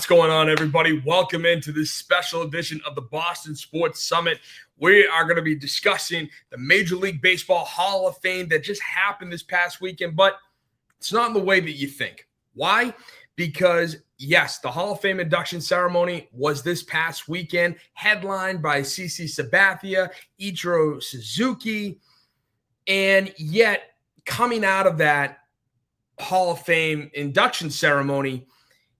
What's going on, everybody? Welcome into this special edition of the Boston Sports Summit. We are going to be discussing the Major League Baseball Hall of Fame that just happened this past weekend, but it's not in the way that you think. Why? Because, yes, the Hall of Fame induction ceremony was this past weekend, headlined by CC Sabathia, Ichiro Suzuki, and yet coming out of that Hall of Fame induction ceremony,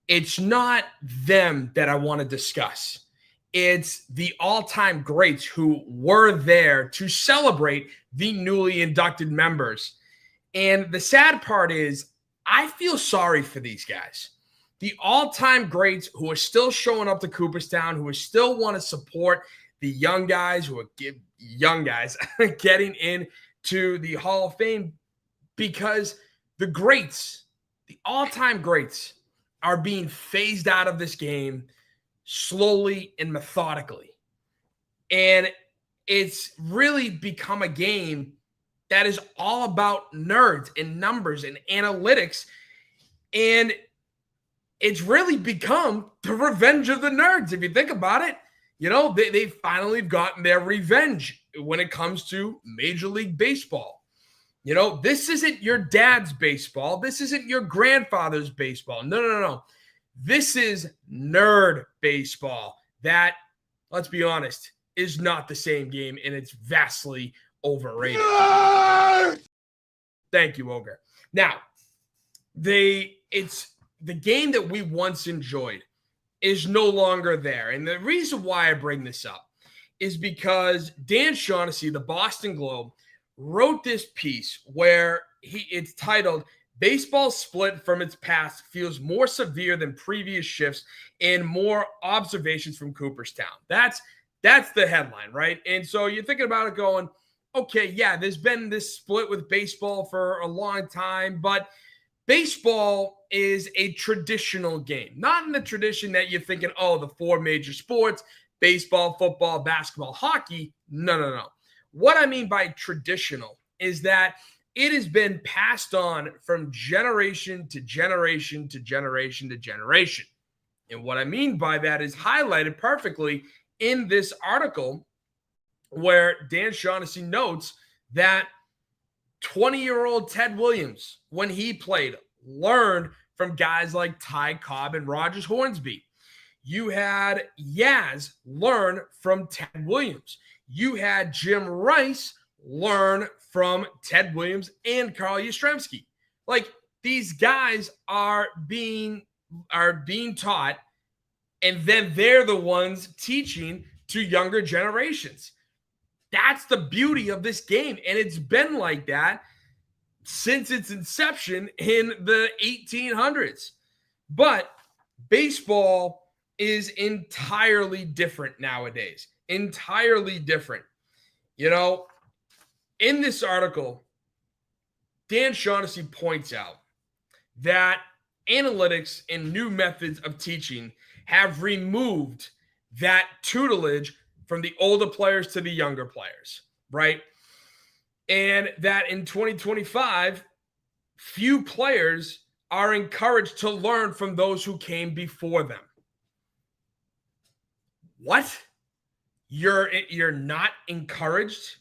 it's not them that I want to discuss. It's the all-time greats who were there to celebrate the newly inducted members. And the sad part is I feel sorry for these guys. The all-time greats who are still showing up to Cooperstown, who still want to support the young guys, getting into the Hall of Fame, because the greats, the all-time greats, are being phased out of this game slowly and methodically. And it's really become a game that is all about nerds and numbers and analytics. And it's really become the revenge of the nerds. If you think about it, they finally gotten their revenge when it comes to Major League Baseball. This isn't your dad's baseball. This isn't your grandfather's baseball. No. This is nerd baseball. That, let's be honest, is not the same game, and it's vastly overrated. Thank you, Ogre. Now, the game that we once enjoyed is no longer there. And the reason why I bring this up is because Dan Shaughnessy, the Boston Globe, wrote this piece where it's titled, "Baseball Split from Its Past Feels More Severe Than Previous Shifts and More Observations from Cooperstown." That's the headline, right? And so you're thinking about it going, okay, yeah, there's been this split with baseball for a long time, but baseball is a traditional game. Not in the tradition that you're thinking, oh, the four major sports, baseball, football, basketball, hockey. No. What I mean by traditional is that it has been passed on from generation to generation to generation to generation. And what I mean by that is highlighted perfectly in this article where Dan Shaughnessy notes that 20-year-old Ted Williams, when he played, learned from guys like Ty Cobb and Rogers Hornsby. You had Yaz learn from Ted Williams. You had Jim Rice learn from Ted Williams and Carl Yastrzemski. Like, these guys are being taught, and then they're the ones teaching to younger generations. That's the beauty of this game, and it's been like that since its inception in the 1800s. But baseball is entirely different nowadays. Entirely different. In this article, Dan Shaughnessy points out that analytics and new methods of teaching have removed that tutelage from the older players to the younger players, right? And that in 2025, few players are encouraged to learn from those who came before them. What? You're not encouraged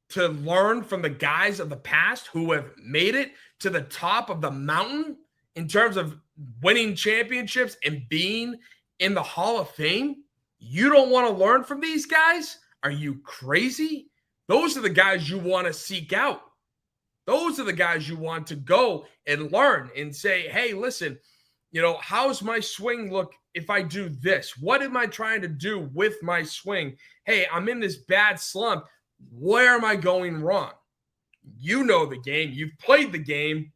to learn from the guys of the past who have made it to the top of the mountain in terms of winning championships and being in the Hall of Fame? You don't want to learn from these guys? Are you crazy? Those are the guys you want to seek out. Those are the guys you want to go and learn and say, hey, listen, how's my swing look if I do this? What am I trying to do with my swing? Hey, I'm in this bad slump. Where am I going wrong? You know the game. You've played the game.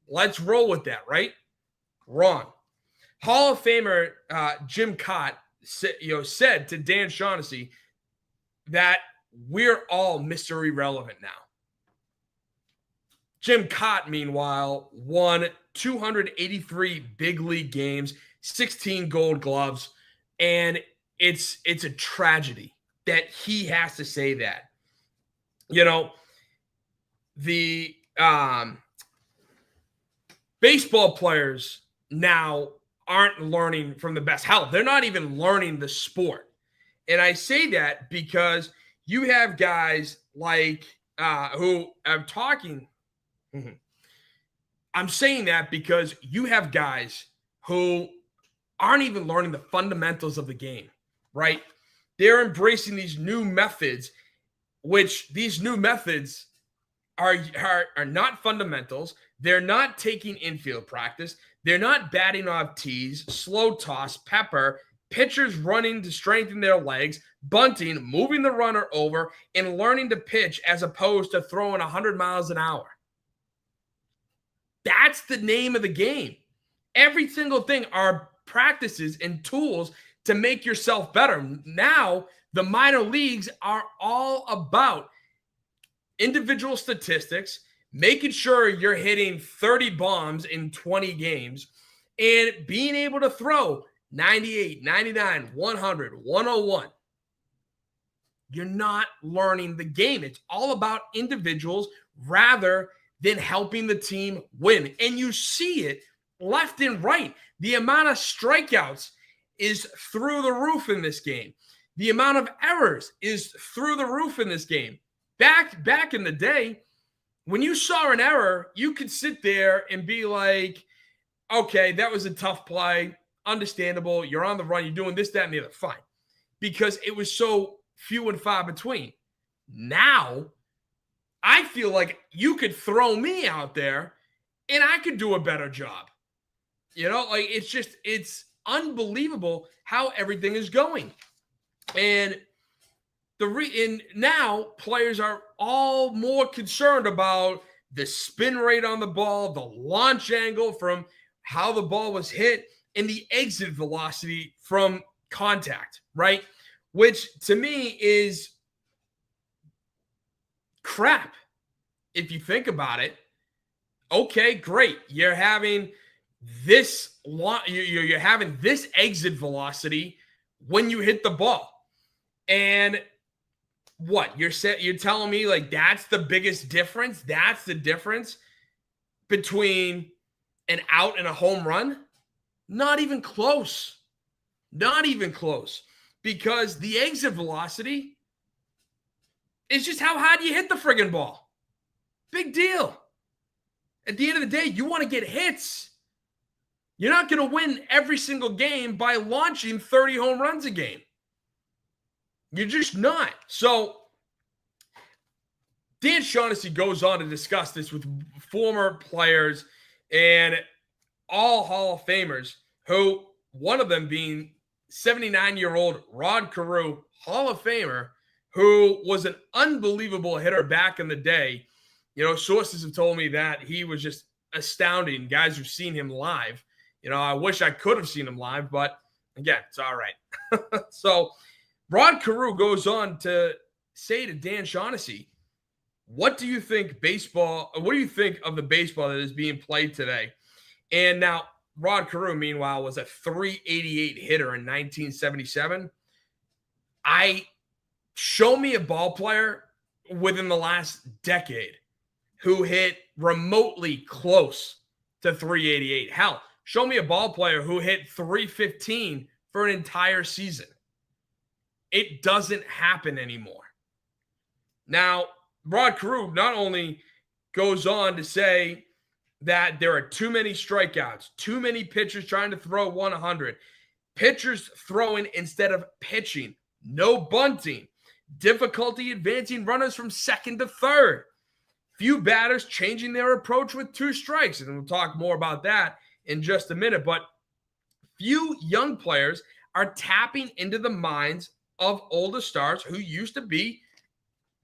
Let's roll with that, right? Wrong. Hall of Famer Jim Cott said to Dan Shaughnessy that we're all Mr. Irrelevant now. Jim Cott, meanwhile, won 283 big league games, 16 gold gloves, and it's a tragedy that he has to say that. The baseball players now aren't learning from the best. Hell, they're not even learning the sport. And I say that because you have guys like who I'm talking. I'm saying that because you have guys who aren't even learning the fundamentals of the game, right? They're embracing these new methods, which these new methods are not fundamentals. They're not taking infield practice. They're not batting off tees, slow toss, pepper, pitchers running to strengthen their legs, bunting, moving the runner over, and learning to pitch as opposed to throwing 100 miles an hour. That's the name of the game. Every single thing are practices and tools to make yourself better. Now, the minor leagues are all about individual statistics, making sure you're hitting 30 bombs in 20 games, and being able to throw 98, 99, 100, 101. You're not learning the game. It's all about individuals rather than helping the team win. And you see it left and right. The amount of strikeouts is through the roof in this game. The amount of errors is through the roof in this game. Back in the day, when you saw an error, you could sit there and be like, okay, that was a tough play. Understandable. You're on the run. You're doing this, that, and the other. Fine. Because it was so few and far between. Now, I feel like you could throw me out there and I could do a better job. You know, like it's unbelievable how everything is going. And now players are all more concerned about the spin rate on the ball, the launch angle from how the ball was hit, and the exit velocity from contact, right? Which to me is crap. If you think about it, okay, great. You're having this you're having this exit velocity when you hit the ball. And what? You're telling me like that's the biggest difference? That's the difference between an out and a home run? Not even close. Not even close. Because the exit velocity is just how hard you hit the friggin' ball. Big deal. At the end of the day, you want to get hits. You're not going to win every single game by launching 30 home runs a game. You're just not. So Dan Shaughnessy goes on to discuss this with former players and all Hall of Famers, who one of them being 79-year-old Rod Carew, Hall of Famer, who was an unbelievable hitter back in the day. You know, sources have told me that he was just astounding. Guys who've seen him live. You know, I wish I could have seen him live, but again, it's all right. So Rod Carew goes on to say to Dan Shaughnessy, what do you think what do you think of the baseball that is being played today? And now Rod Carew, meanwhile, was a 388 hitter in 1977. Show me a ball player within the last decade who hit remotely close to 388. Hell, show me a ball player who hit 315 for an entire season. It doesn't happen anymore. Now, Rod Carew not only goes on to say that there are too many strikeouts, too many pitchers trying to throw 100, pitchers throwing instead of pitching, no bunting, difficulty advancing runners from second to third, few batters changing their approach with 2 strikes. And we'll talk more about that in just a minute. But few young players are tapping into the minds of older stars who used to be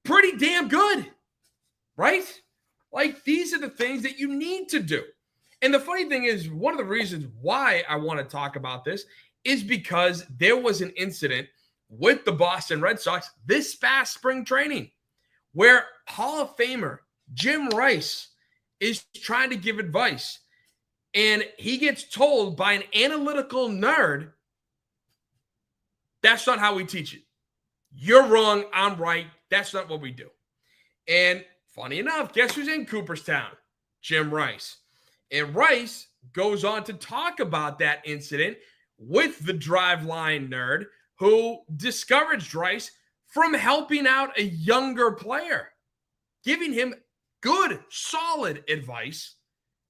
pretty damn good, right? Like, these are the things that you need to do. And the funny thing is, one of the reasons why I want to talk about this is because there was an incident with the Boston Red Sox this past spring training where Hall of Famer Jim Rice is trying to give advice. And he gets told by an analytical nerd, that's not how we teach it. You're wrong. I'm right. That's not what we do. And funny enough, guess who's in Cooperstown? Jim Rice. And Rice goes on to talk about that incident with the drive line nerd who discouraged Rice from helping out a younger player, giving him good, solid advice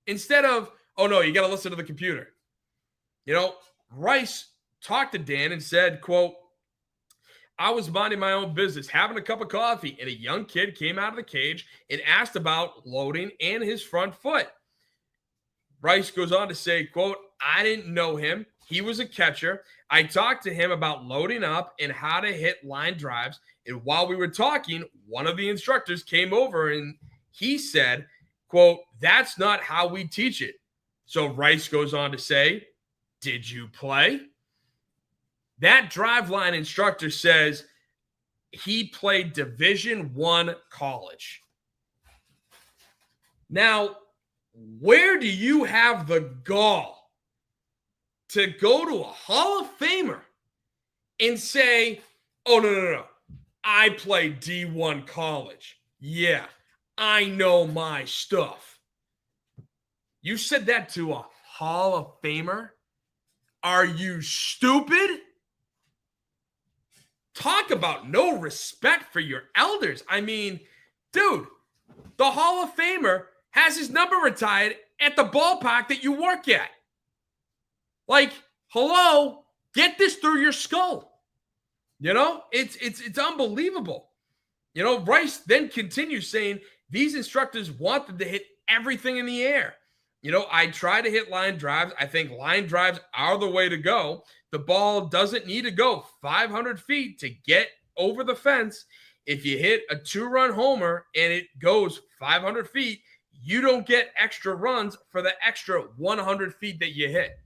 instead of, oh no, you got to listen to the computer. You know, Rice talked to Dan and said, quote, I was minding my own business, having a cup of coffee, and a young kid came out of the cage and asked about loading and his front foot. Rice goes on to say, quote, I didn't know him. He was a catcher. I talked to him about loading up and how to hit line drives. And while we were talking, one of the instructors came over and he said, quote, that's not how we teach it. So Rice goes on to say, did you play? That drive line instructor says he played Division I college. Now, where do you have the gall to go to a Hall of Famer and say, oh, no. I played D1 college. Yeah, I know my stuff. You said that to a Hall of Famer? Are you stupid? Talk about no respect for your elders. I mean, dude, the Hall of Famer has his number retired at the ballpark that you work at. Like, hello, get this through your skull. You know, it's unbelievable. You know, Rice then continues saying these instructors wanted to hit everything in the air. You know, I try to hit line drives. I think line drives are the way to go. The ball doesn't need to go 500 feet to get over the fence. If you hit a 2-run homer and it goes 500 feet, you don't get extra runs for the extra 100 feet that you hit.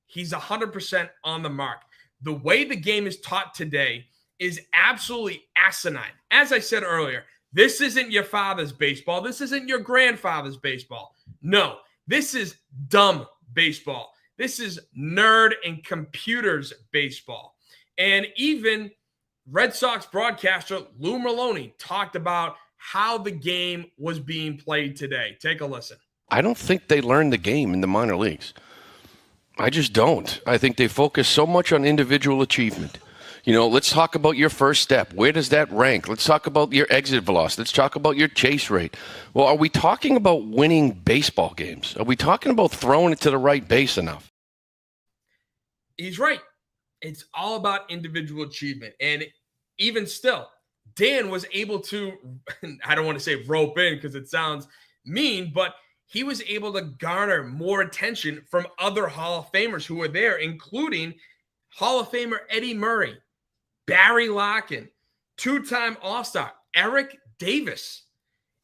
He's 100% on the mark. The way the game is taught today is absolutely asinine. As I said earlier, this isn't your father's baseball. This isn't your grandfather's baseball. No, this is dumb baseball. This is nerd and computers baseball. And even Red Sox broadcaster Lou Merloni talked about how the game was being played today. Take a listen. I don't think they learned the game in the minor leagues. I just don't. I think they focus so much on individual achievement. You know, let's talk about your first step. Where does that rank? Let's talk about your exit velocity. Let's talk about your chase rate. Well, are we talking about winning baseball games? Are we talking about throwing it to the right base enough? He's right. It's all about individual achievement. And even still, Dan was able to, I don't want to say rope in because it sounds mean, but he was able to garner more attention from other Hall of Famers who were there, including Hall of Famer Eddie Murray, Barry Larkin, two-time All-Star Eric Davis.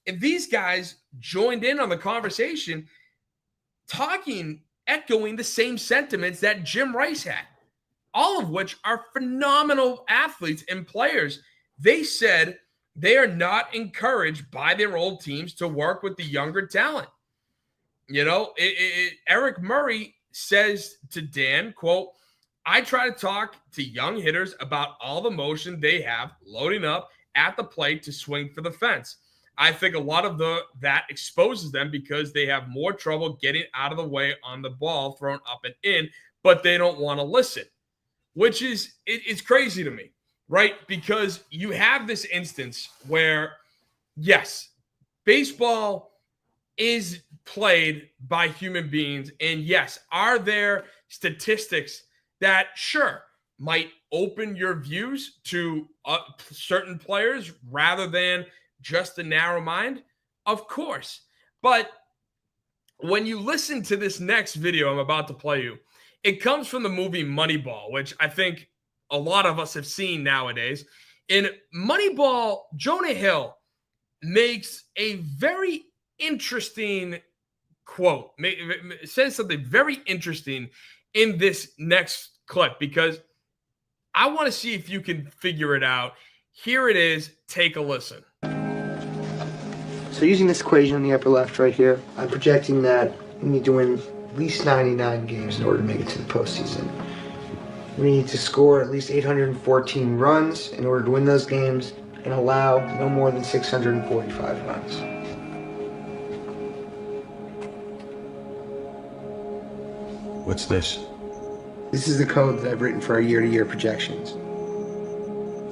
And these guys joined in on the conversation, echoing the same sentiments that Jim Rice had, all of which are phenomenal athletes and players. They said they are not encouraged by their old teams to work with the younger talent. You know, Eric Murray says to Dan, quote, I try to talk to young hitters about all the motion they have loading up at the plate to swing for the fence. I think a lot of that exposes them because they have more trouble getting out of the way on the ball thrown up and in, but they don't want to listen, which is it's crazy to me, right? Because you have this instance where, yes, baseball is played by human beings. And yes, are there statistics that sure might open your views to certain players rather than just a narrow mind? Of course. But when you listen to this next video I'm about to play you, it comes from the movie Moneyball, which I think a lot of us have seen nowadays. In Moneyball, Jonah Hill makes a very interesting quote. It says something very interesting in this next clip because I want to see if you can figure it out. Here it is. Take a listen. So using this equation in the upper left right here, I'm projecting that we need to win at least 99 games in order to make it to the postseason. We need to score at least 814 runs in order to win those games and allow no more than 645 runs. What's this? This is the code that I've written for our year-to-year projections.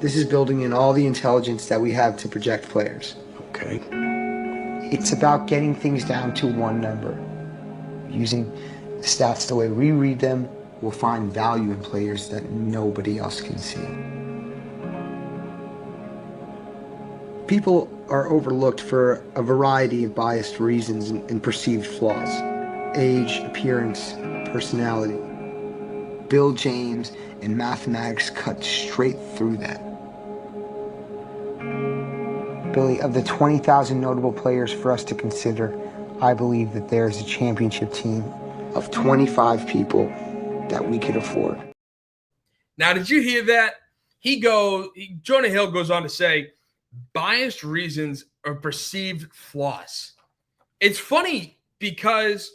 This is building in all the intelligence that we have to project players. Okay. It's about getting things down to one number. Using the stats the way we read them, we'll find value in players that nobody else can see. People are overlooked for a variety of biased reasons and perceived flaws. Age, appearance, personality. Bill James and mathematics cut straight through that. Billy, of the 20,000 notable players for us to consider, I believe that there is a championship team of 25 people that we could afford. Now, did you hear that? Jonah Hill goes on to say, biased reasons or perceived flaws. It's funny because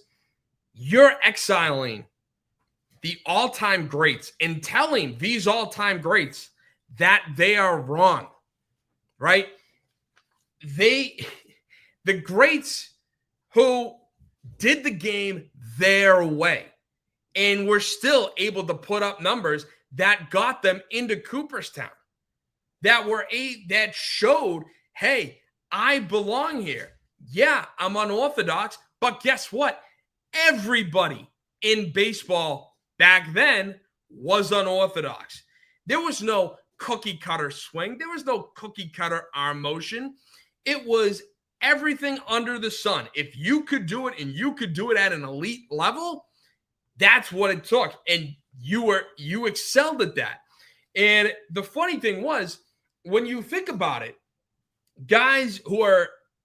you're exiling the all-time greats and telling these all-time greats that they are wrong, right? The greats who did the game their way and were still able to put up numbers that got them into Cooperstown, that showed, hey, I belong here. Yeah, I'm unorthodox, but guess what? Everybody in baseball back then was unorthodox. There was no cookie cutter swing. There was no cookie cutter arm motion. It was everything under the sun. If you could do it and you could do it at an elite level, that's what it took. And you excelled at that. And the funny thing was, when you think about it, guys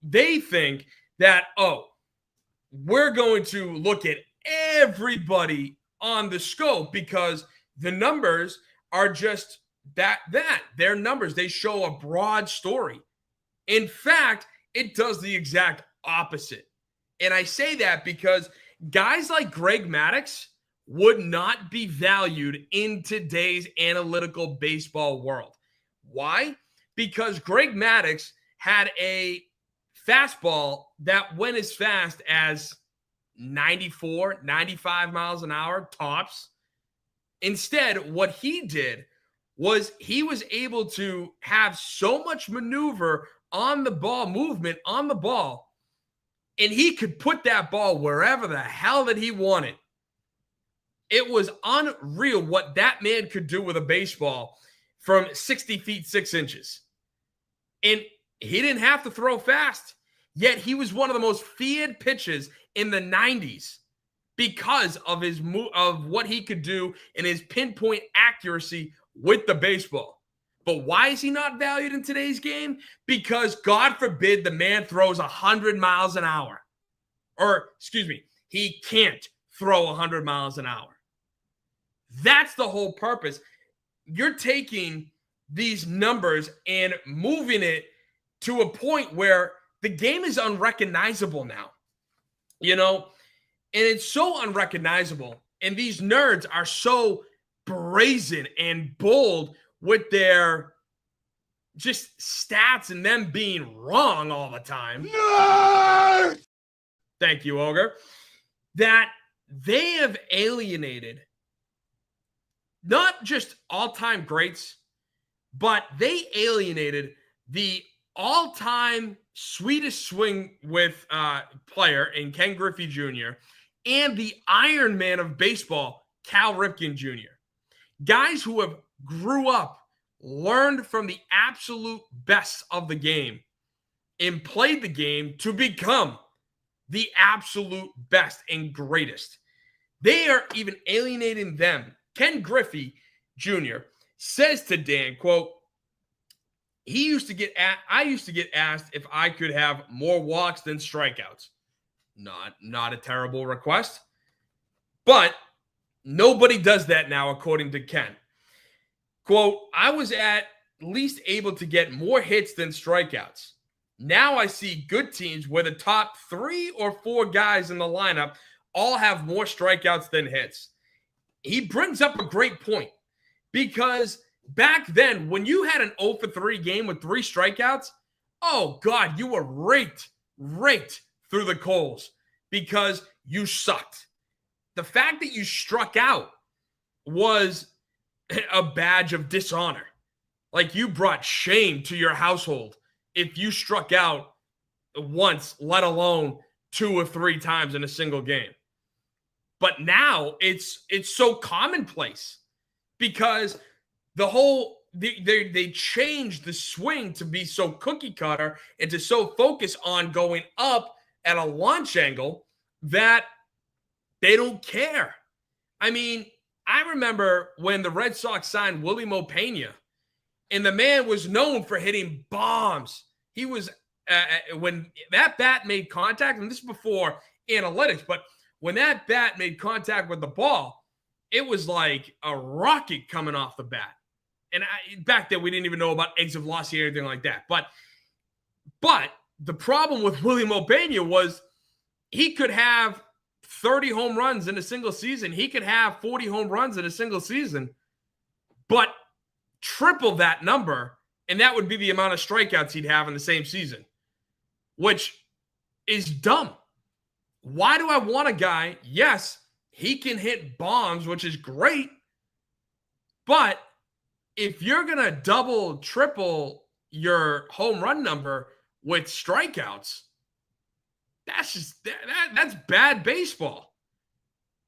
they think that, oh, we're going to look at everybody on the scope because the numbers are just that. They're numbers. They show a broad story. In fact, it does the exact opposite. And I say that because guys like Greg Maddux would not be valued in today's analytical baseball world. Why? Because Greg Maddux had a fastball that went as fast as 94, 95 miles an hour tops. Instead, what he did was he was able to have so much maneuver on the ball, movement on the ball, and he could put that ball wherever the hell that he wanted. It was unreal what that man could do with a baseball from 60 feet, 6 inches. And he didn't have to throw fast, yet he was one of the most feared pitchers in the 90s because of of what he could do and his pinpoint accuracy with the baseball. But why is he not valued in today's game? Because God forbid the man throws 100 miles an hour. Or, excuse me, he can't throw 100 miles an hour. That's the whole purpose. You're taking these numbers and moving it to a point where the game is unrecognizable now. You know, and it's so unrecognizable. And these nerds are so brazen and bold with their just stats and them being wrong all the time. Nerd! Thank you, Ogre. That they have alienated not just all-time greats, but they alienated the all-time sweetest swing with player in Ken Griffey Jr. and the Iron Man of baseball, Cal Ripken Jr. Guys who have grew up, learned from the absolute best of the game, and played the game to become the absolute best and greatest. They are even alienating them. Ken Griffey Jr. says to Dan, quote, I used to get asked if I could have more walks than strikeouts. Not a terrible request, but nobody does that now, according to Ken. Quote, I was at least able to get more hits than strikeouts. Now I see good teams where the top 3 or 4 guys in the lineup all have more strikeouts than hits. He brings up a great point because back then, when you had an 0 for 3 game with 3 strikeouts, oh, God, you were raked through the coals because you sucked. the fact that you struck out was a badge of dishonor. Like, you brought shame to your household if you struck out once, let alone 2 or 3 times in a single game. But now it's so commonplace because they changed the swing to be so cookie cutter and to so focus on going up at a launch angle that they don't care. I mean, I remember when the Red Sox signed Willie Mopena, and the man was known for hitting bombs. He was, when that bat made contact, and this is before analytics, but when that bat made contact with the ball, it was like a rocket coming off the bat. And back then, we didn't even know about exit velocity or anything like that. But the problem with Willie Mopena was he could have 30 home runs in a single season. He could have 40 home runs in a single season, but triple that number, and that would be the amount of strikeouts he'd have in the same season, which is dumb. Why do I want a guy? Yes, he can hit bombs, which is great, but if you're going to double, triple your home run number with strikeouts, that's bad baseball.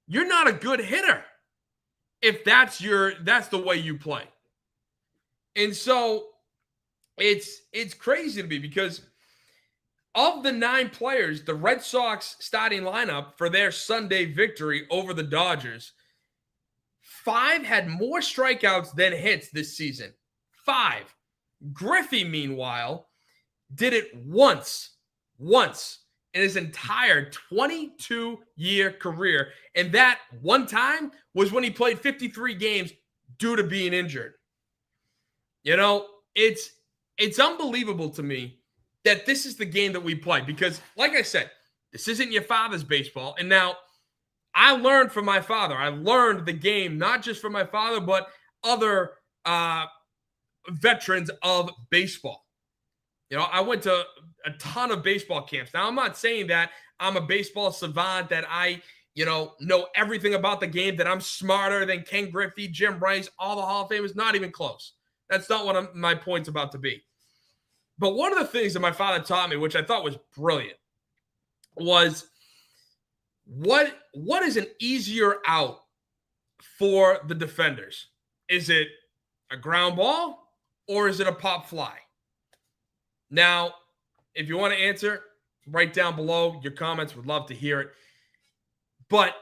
You're not a good hitter if that's the way you play. And so it's crazy to me because of the 9 players, the Red Sox starting lineup for their Sunday victory over the Dodgers, 5 had more strikeouts than hits this season. 5. Griffey, meanwhile, did it once in his entire 22-year career. And that one time was when he played 53 games due to being injured. You know, it's unbelievable to me that this is the game that we play because, like I said, this isn't your father's baseball. And now I learned from my father. I learned the game not just from my father, but other veterans of baseball. You know, I went to a ton of baseball camps. Now, I'm not saying that I'm a baseball savant, that I, know everything about the game, that I'm smarter than Ken Griffey, Jim Rice, all the Hall of Famers. Not even close. That's not what my point's about to be. But one of the things that my father taught me, which I thought was brilliant, was what is an easier out for the defenders? Is it a ground ball or is it a pop fly? Now, if you want to answer, write down below your comments. Would love to hear it. But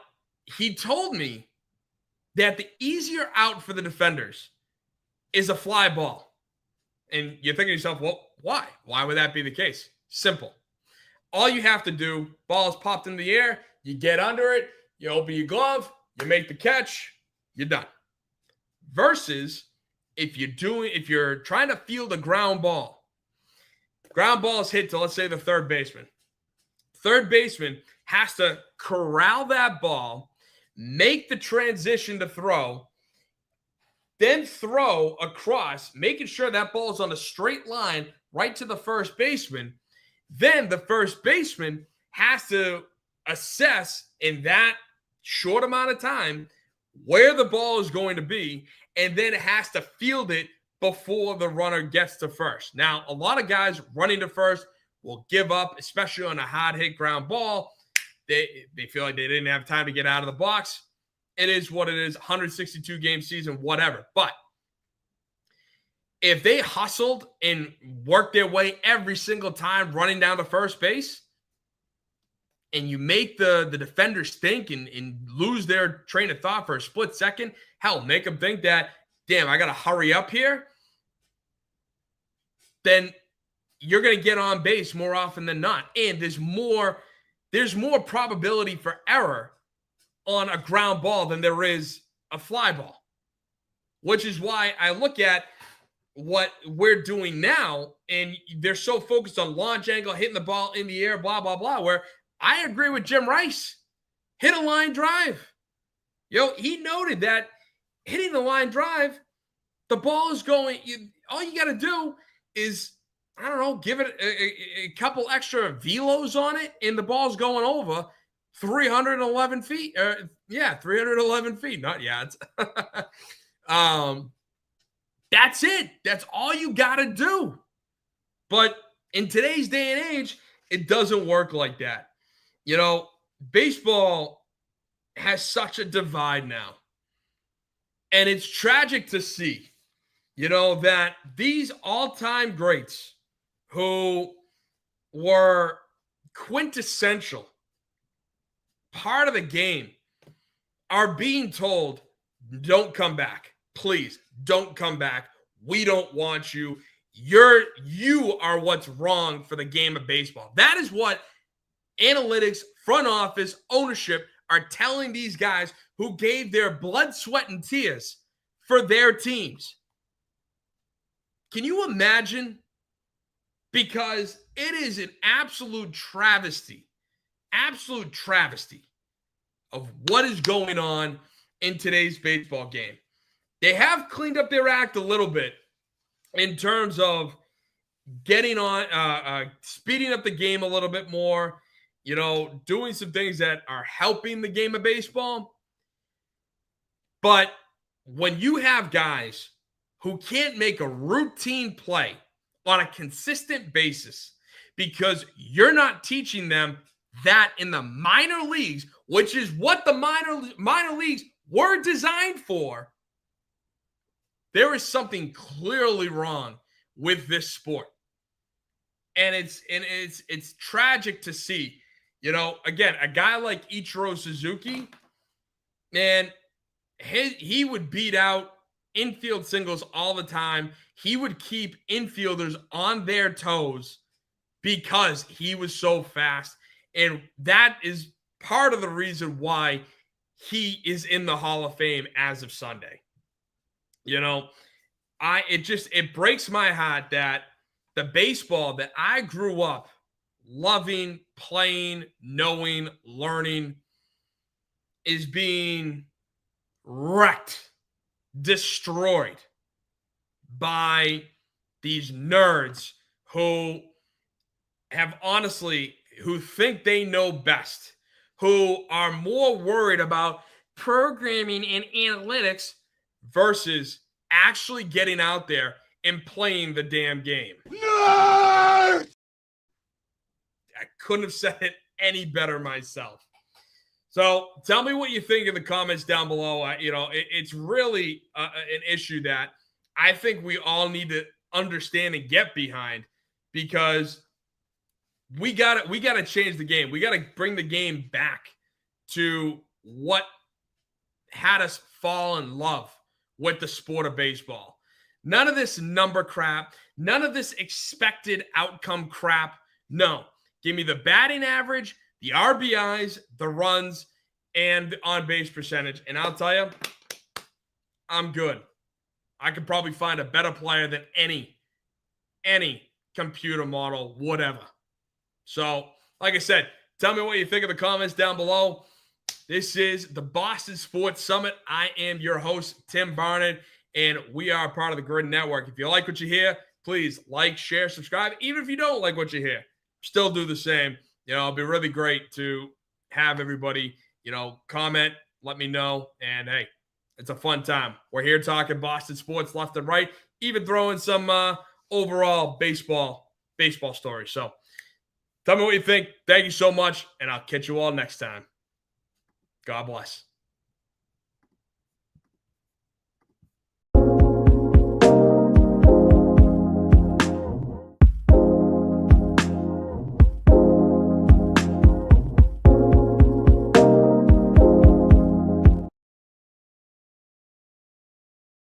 he told me that the easier out for the defenders is a fly ball. And you're thinking to yourself, well, why? Why would that be the case? Simple. All you have to do, ball is popped in the air, you get under it, you open your glove, you make the catch, you're done. Versus if you're trying to field a ground ball is hit to, let's say, the third baseman. Third baseman has to corral that ball, make the transition to throw, then throw across, making sure that ball is on a straight line right to the first baseman. Then the first baseman has to assess in that short amount of time where the ball is going to be, and then it has to field it before the runner gets to first. Now, a lot of guys running to first will give up, especially on a hard hit ground ball. They feel like they didn't have time to get out of the box. It is what it is, 162 game season, whatever. But if they hustled and worked their way every single time running down to first base, and you make the defenders think and lose their train of thought for a split second, hell, make them think that, damn, I got to hurry up here, then you're going to get on base more often than not. And there's more probability for error on a ground ball than there is a fly ball, which is why I look at what we're doing now, and they're so focused on launch angle, hitting the ball in the air, blah, blah, blah, where I agree with Jim Rice. Hit a line drive. He noted that hitting the line drive, the ball is going, all you got to do is, I don't know, give it a couple extra velos on it, and the ball's going over. 311 feet. 311 feet, not yards. That's it. That's all you got to do. But in today's day and age, it doesn't work like that. You know, baseball has such a divide now. And it's tragic to see, you know, that these all-time greats who were quintessential part of the game are being told, don't come back. Please don't come back. We don't want you. You are what's wrong for the game of baseball. That is what analytics, front office, ownership are telling these guys who gave their blood, sweat, and tears for their teams. Can you imagine? Because it is an absolute travesty of what is going on in today's baseball game. They have cleaned up their act a little bit in terms of getting on, speeding up the game a little bit more, you know, doing some things that are helping the game of baseball. But when you have guys who can't make a routine play on a consistent basis because you're not teaching them that in the minor leagues, which is what the minor leagues were designed for, there is something clearly wrong with this sport. And it's tragic to see. You know, again, a guy like Ichiro Suzuki, man, he would beat out infield singles all the time. He would keep infielders on their toes because he was so fast. And that is part of the reason why he is in the Hall of Fame as of Sunday. You know, it breaks my heart that the baseball that I grew up loving, playing, knowing, learning is being wrecked, destroyed by these nerds who think they know best, who are more worried about programming and analytics versus actually getting out there and playing the damn game. Nerd! I couldn't have said it any better myself. So tell me what you think in the comments down below. It's really an issue that I think we all need to understand and get behind, because we got to change the game. We got to bring the game back to what had us fall in love with the sport of baseball. None of this number crap, none of this expected outcome crap. No, give me the batting average, the RBIs, the runs, and the on-base percentage. And I'll tell you, I'm good. I could probably find a better player than any computer model, whatever. So, like I said, tell me what you think in the comments down below. This is the Boston Sports Summit. I am your host, Tim Barnard, and we are part of the Grid Network. If you like what you hear, please like, share, subscribe. Even if you don't like what you hear, still do the same. You know, it'll be really great to have everybody, comment, let me know. And hey, it's a fun time. We're here talking Boston sports left and right, even throwing some overall baseball stories. So tell me what you think. Thank you so much, and I'll catch you all next time. God bless.